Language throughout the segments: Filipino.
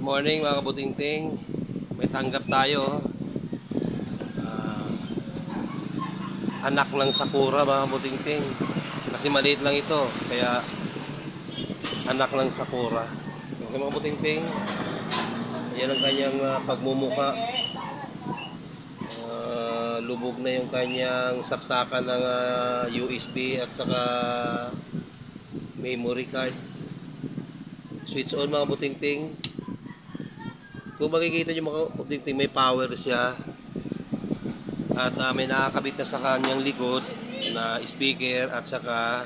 Morning mga kabutingting. May tanggap tayo. Ah, Anak ng sakura mga kabutingting. Kasi maliit lang ito. Kaya anak ng sakura. Okay mga kabutingting. Ayan ang kanyang pagmumuka. Lubog na yung kanyang saksakan ng USB at saka memory card. Switch on mga kabutingting. Kung makikita nyo mga kabutingting, may power siya. At may nakakabit na sa kanyang likod na speaker at saka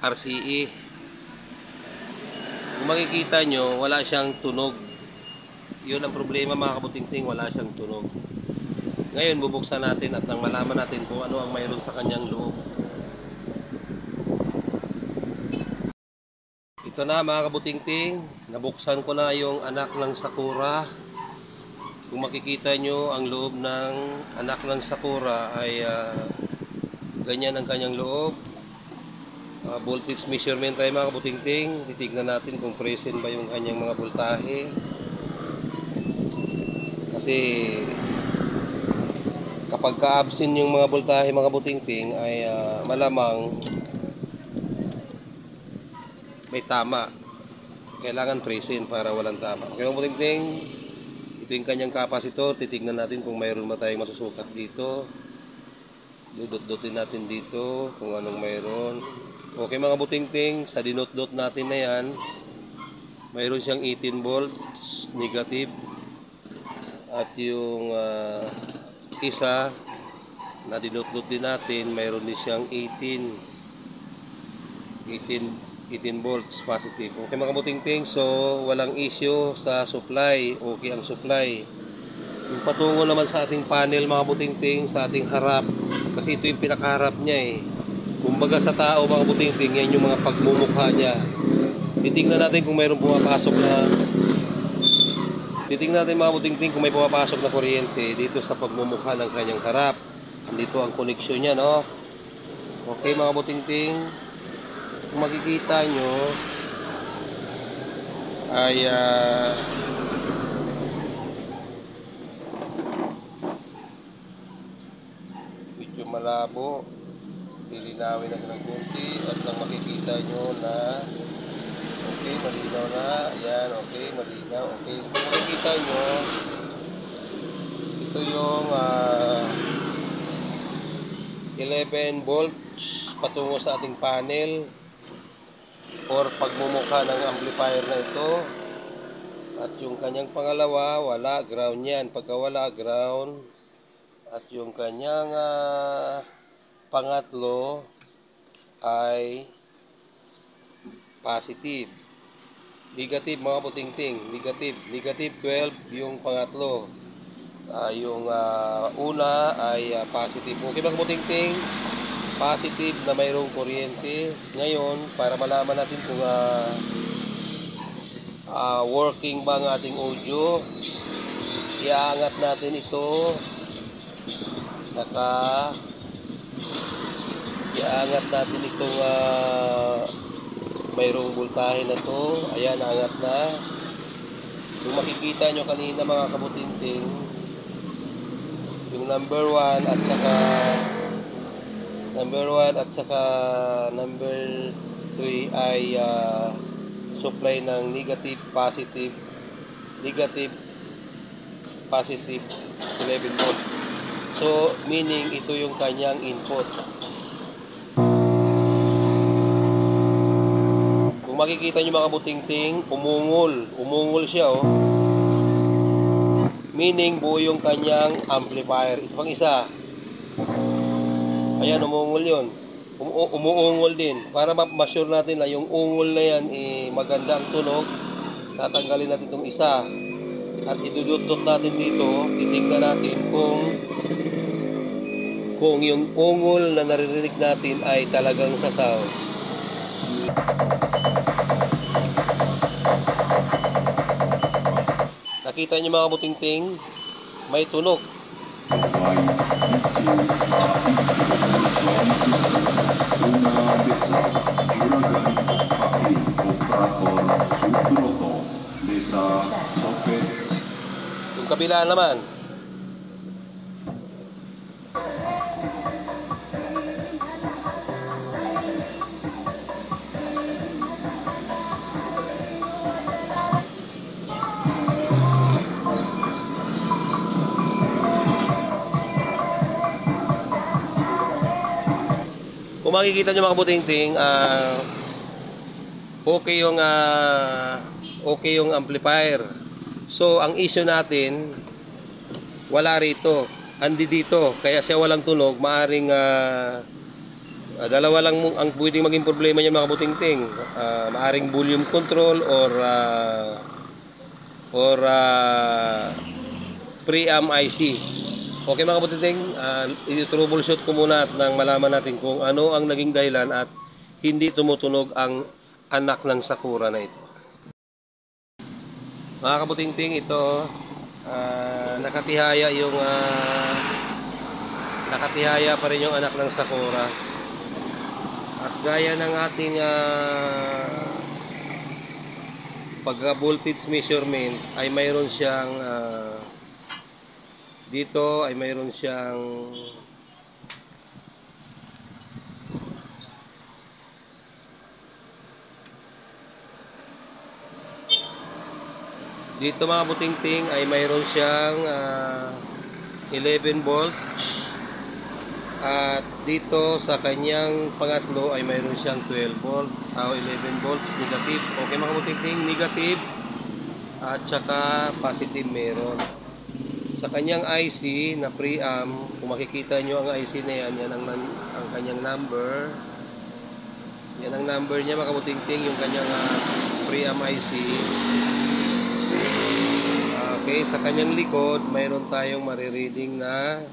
RCE. Kung makikita nyo, wala siyang tunog. Yun ang problema mga kabutingting, wala siyang tunog. Ngayon bubuksan natin at nang malaman natin kung ano ang mayroon sa kanyang loob. Ito na mga kabutingting, nabuksan ko na yung anak ng sakura. Kung makikita nyo, ang loob ng anak ng sakura ay ganyan ang kanyang loob. Voltage measurement tayo mga kabutingting. Titignan natin kung present ba yung kanyang mga voltahe. Kasi kapag ka-absent yung mga voltahe mga kabutingting ay malamang may tama. Kailangan present para walang tama. Okay mga kabutingting, ito yung kanyang kapasitor. Titignan natin kung mayroon ba tayong masusukat dito. Dudot-dotin natin dito kung anong mayroon. Okay mga butingting, sa dinot-dot natin na yan, mayroon siyang 18 volts negative. At yung isa na dinot-dot din natin, mayroon din siyang 18 volts positive. Okay mga butingting, so walang issue sa supply. Okay ang supply. Yung patungo naman sa ating panel mga butingting, sa ating harap, kasi ito yung pinakaharap niya eh. Kumbaga sa tao mga butingting, yan yung mga pagmumukha niya. Titingnan natin kung mayroong pumapasok na Titingnan natin mga butingting kung may pumapasok na kuryente dito sa pagmumukha ng kanyang harap. Andito ang koneksyon niya, no? Okay mga butingting, kung makikita nyo ay medyo malabo. Lilinawin natin ng kunti at nang makikita nyo na okay, malinaw na. Ayan, okay, malinaw. Okay, kung makikita nyo, ito yung 11 volts patungo sa ating panel or pagmumukha ng amplifier na ito. At yung kanyang pangalawa, wala, ground yan. Pagka wala, ground. At yung kanyang pangatlo ay positive. Negative mga putingting, negative 12 yung pangatlo. Yung una ay positive. Okay mga putingting, positive na mayroong kuryente. Ngayon, para malaman natin kung working ba ang ating audio, iaangat natin ito. Iaangat natin itong mayroong voltahe na to. Ayan, naangat na. Kung makikita nyo kanina mga kabutingting, yung number 1 at saka number 3 ay supply ng negative, positive 11 volt. So, meaning ito yung kanyang input. Kung makikita nyo mga butingting, umungol siya oh. Meaning buo yung kanyang amplifier. Ito pang isa. Ayan, umungol yun. Umuungol din. Para ma-sure natin na yung ungol na yan maganda ang tunog, tatanggalin natin itong isa. At idudot-dot natin dito, titignan natin kung yung ungol na naririnig natin ay talagang sasaw. Nakita niyo mga butingting, may tunog. Una desa Juragan Pakli Operator Subroto kabila naman. Kung makikita nyo mga kabutingting, okay yung amplifier. So, ang issue natin, wala rito. Andi dito. Kaya siya walang tunog. Maaring dalawa lang ang pwedeng maging problema niya mga kabutingting. Maaring volume control or preamp IC. Okay mga kabutingting, i-troubleshoot ko muna at nang malaman natin kung ano ang naging dahilan at hindi tumutunog ang anak ng Sakura na ito. Mga kabutingting, ito nakatihaya pa rin yung anak ng Sakura. At gaya ng ating pagka-voltage measurement ay mayroon siyang dito ay mayroon siyang dito mga butingting ay mayroon siyang 11 volts at dito sa kanyang pangatlo ay mayroon siyang 12 volt o 11 volts negative. Okay mga butingting, negative at saka positive meron. Sa kanyang IC na preamp, kung makikita nyo ang IC na yan, yan ang kanyang number. Yan ang number niya mga kabutingting, yung kanyang preamp IC. Okay, sa kanyang likod, mayroon tayong marireading na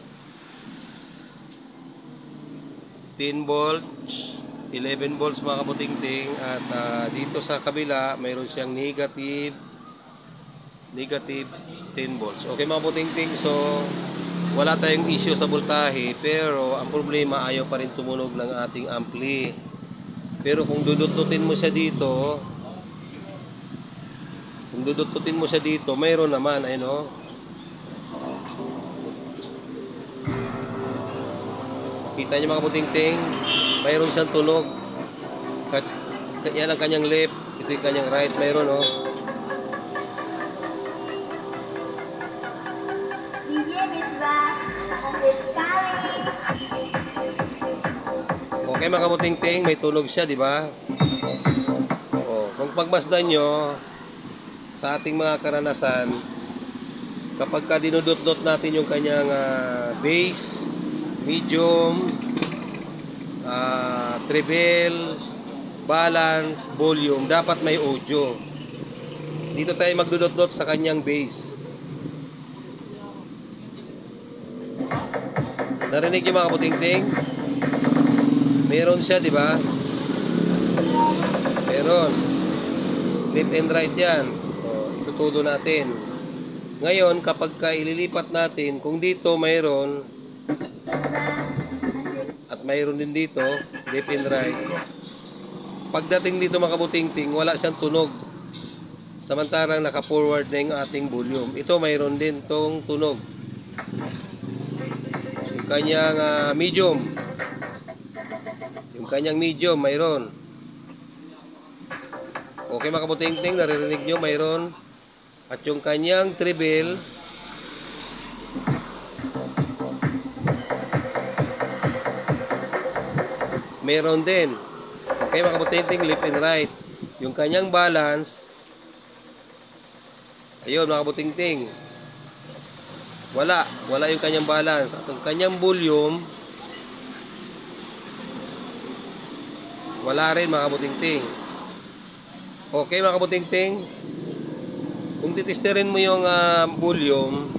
10 volts, 11 volts mga kabutingting. At dito sa kabila, mayroon siyang negative 10 volts. Okay mga kabutingting, so wala tayong issue sa voltahe, pero ang problema ayaw pa rin tumunog ng ating ampli. Pero kung dudututin mo siya dito, mayroon naman, ayun o. Kita niyo mga kabutingting, mayroon siyang tunog. Yan ang kanyang left, ito yung kanyang right, mayroon o. Okay mga kabutingting, may tunog siya, di ba? Kung pagmasdan nyo sa ating mga karanasan, kapag ka dinudot-dot natin yung kanyang bass, medium, treble, balance, volume, dapat may audio. Dito tayo magdudot-dot sa kanyang bass. Narinig yung mga kabutingting? Meron siya, di ba? Meron. Left and right yan. Itutudo natin. Ngayon, kapag ililipat natin, kung dito mayroon at mayroon din dito, left and right, pagdating dito mga kabutingting, wala siyang tunog. Samantarang naka-forward na yung ating volume. Ito mayroon din tong tunog. Yung kanyang medium. Yung kanyang medium, mayroon. Okay mga kabutingting, naririnig nyo, mayroon. At yung kanyang treble, mayroon din. Okay mga kabutingting, left and right. Yung kanyang balance, ayun mga kabutingting, wala yung kanyang balance. At yung kanyang volume, wala rin mga kabutingting. Okay mga kabutingting, kung titesterin mo yung volume,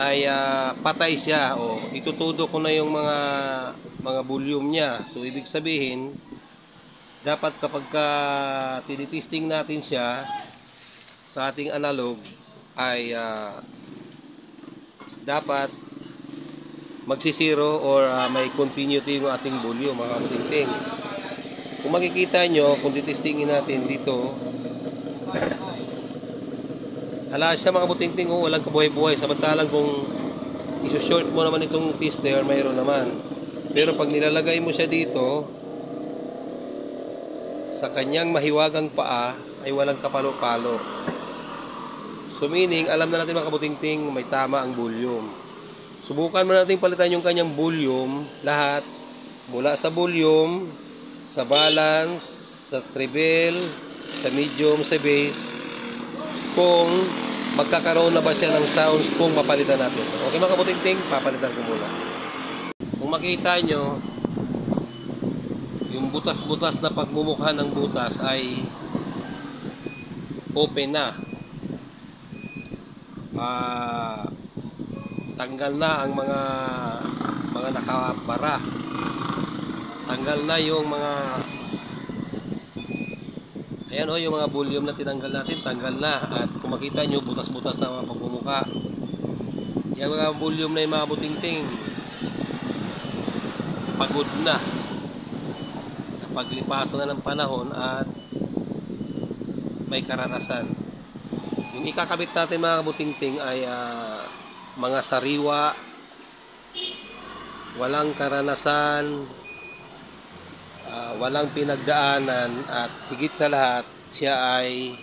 ay patay siya. Itutudo ko na yung mga volume niya. So ibig sabihin, dapat kapag tinitesting natin siya sa ating analog, ay dapat magsisiro or may continuity yung ating volume mga kabutingting. Kung makikita nyo, kung titestingin natin dito, Hala siya mga kabutingting, oh, walang kabuhay-buhay. Samantalang kung iso-short mo naman itong tester, mayroon naman. Pero pag nilalagay mo siya dito, sa kanyang mahiwagang paa, ay walang kapalo-palo. So meaning, alam na natin mga kabutingting, may tama ang volume. Subukan mo natin palitan yung kanyang volume, lahat, mula sa volume, sa balance, sa treble, sa medium, sa bass, kung magkakaroon na ba siya ng sounds kung mapalitan natin. Okay mga kabutingting, papalitan ko muna. Kung makita nyo, yung butas-butas na pagmumukha ng butas ay open na. Tanggal na ang mga nakabara. Tanggal na yung mga ayan o, yung mga volume na tinanggal natin, tanggal na. At kung makita nyo, butas-butas na mga pagmumukha. Yung mga volume na yung mga butingting, pagod na. Paglipasan na ng panahon at may karanasan. Yung ikakabit natin mga kabutingting ay mga sariwa, walang karanasan, walang pinagdaanan, at higit sa lahat, siya ay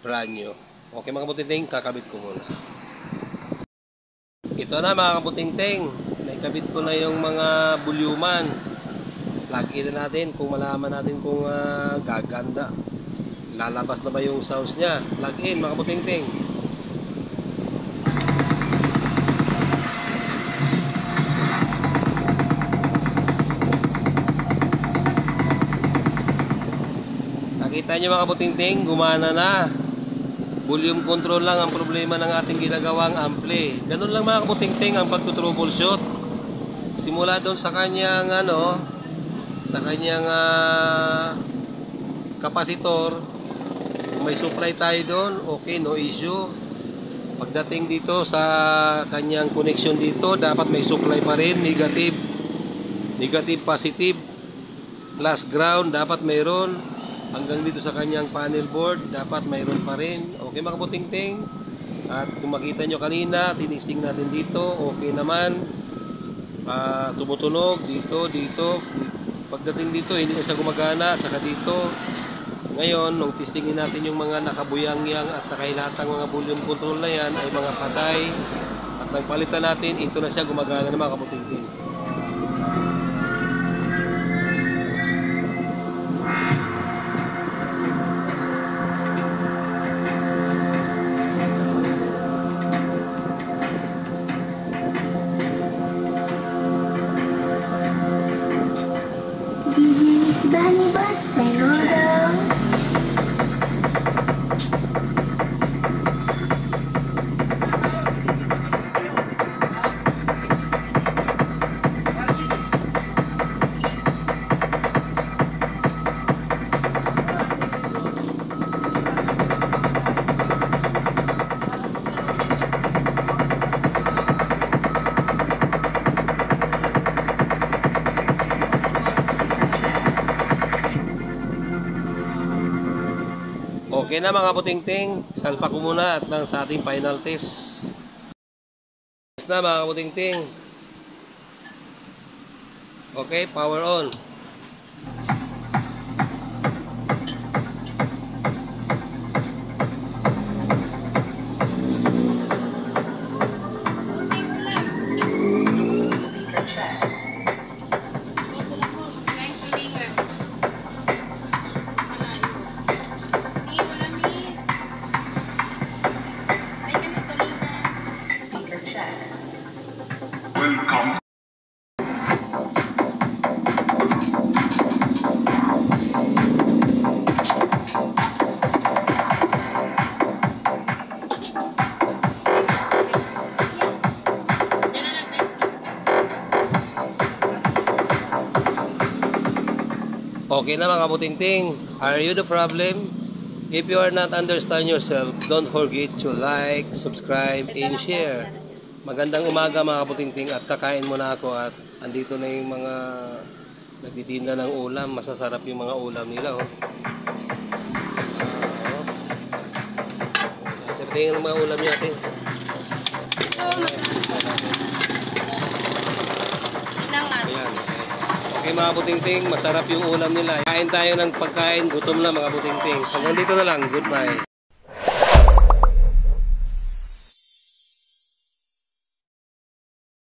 brand new. Okay mga kabutingting, kakabit ko muna. Ito na mga kabutingting, naikabit ko na yung mga bulyuman. Plug in na natin kung malaman natin kung gaganda. Lalabas na ba yung sounds niya? Plug in mga kabutingting. Nakita niyo mga kabutingting, gumana na. Volume control lang ang problema ng ating ginagawang ampli. Ganun lang mga kabutingting ang pagtutroubleshoot. Simula doon sa kanyang sa kanyang kapasitor, kung may supply tayo doon, okay, no issue. Pagdating dito sa kanyang connection dito, dapat may supply pa rin, negative, positive, plus ground, dapat mayroon. Hanggang dito sa kanyang panel board, dapat mayroon pa rin. Okay mga kabutingting. At kung makita nyo kanina, tinisting natin dito, okay naman. Tumutunog dito. Pagdating dito, hindi na siya gumagana. At saka dito, ngayon, nung testingin natin yung mga nakabuyang-yang at nakahilatang mga volume control na yan, ay mga patay. At nagpalitan natin, ito na siya gumagana na mga kabutingting. Bunny bus seguro. Okay na mga kabutingting, salpa ko muna at sa ating final test. Test na mga kabutingting. Okay, power on. Welcome. Okay na mga kabutingting, are you the problem? If you are not understand yourself, don't forget to like, subscribe, and share. Magandang umaga mga kabutingting, at kakain muna ako at andito na yung mga nagtitinda ng ulam. Masasarap yung mga ulam nila. Tingnan ang mga ulam niyo ate. Ito, masarap. Inangat. Ayan. Okay mga butingting, masarap yung ulam nila. Kain tayo ng pagkain, gutom na mga butingting. Hanggang dito na lang, goodbye.